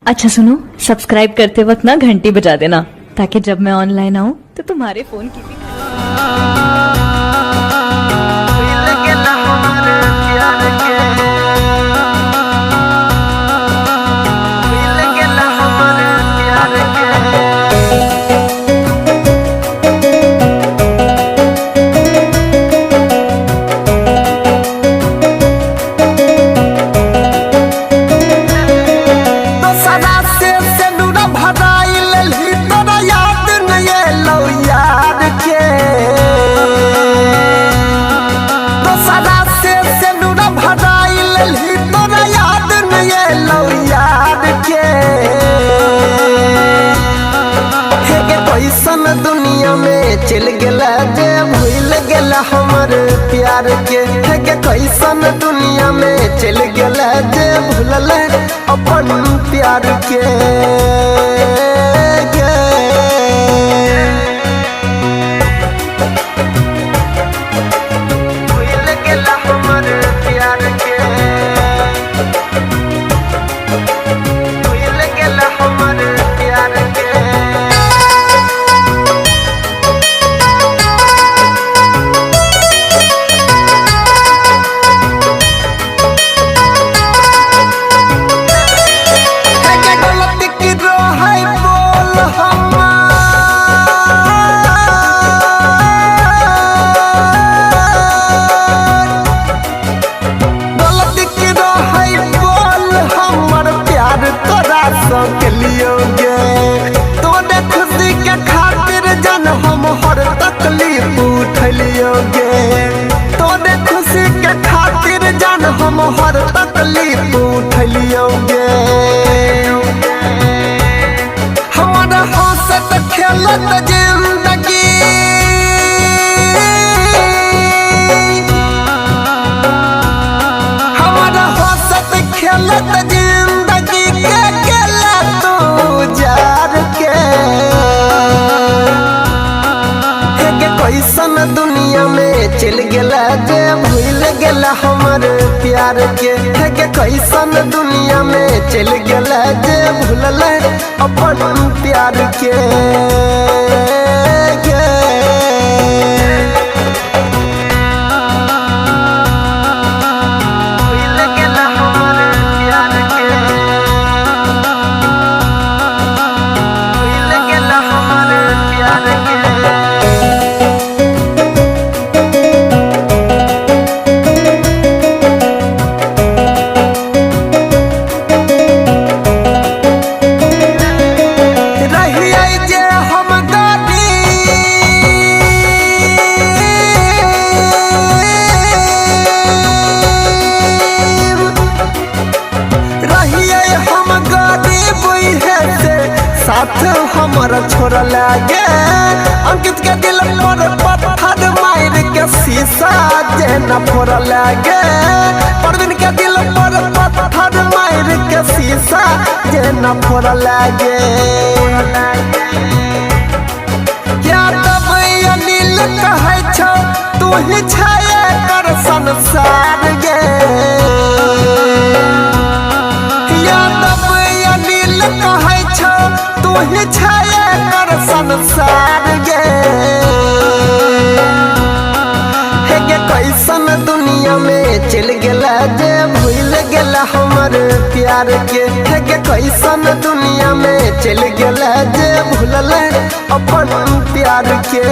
अच्छा सुनो, सब्सक्राइब करते वक्त ना घंटी बजा देना ताकि जब मैं ऑनलाइन आऊँ तो तुम्हारे फोन की भी दुनिया में चल गला जे भूल गला हमर प्यार के है के कैसन दुनिया में चल गला जे भूलल अपन प्यार के भूल गला हमर प्यार के भूल गला हमर प्यार के के लियोगे तोने खुशी के खातिर जन हम हर तकलीफ उठलियोगे तोने खुशी के खातिर जन हम हर तकलीफ उठलियोगे हमारा हंसत खेलत जिंदगी हमारा हंसत खेलत जिंदगी के कैसन दुनिया में चल गला जे भूल गला हमर प्यार के है के कैसन दुनिया में चल गला जे भूलल अपन प्यार के साथ हमारा छोरा लागे अंकित के दिल पर पत्थर मार के शीशा जे न फोड़ा लागे परवीन के दिल पर पत्थर मार के शीशा जे न फोड़ा लागे क्या तब अनिल कहे छो तू ही छाया कर संसार गे या तब अनिल कहे छो तू ही छाया कर संसार गे है के कैसन दुनिया में चल गला जे भूल गला हमर प्यार के है के कैसन दुनिया में चल गला जे भूलल अपन प्यार के।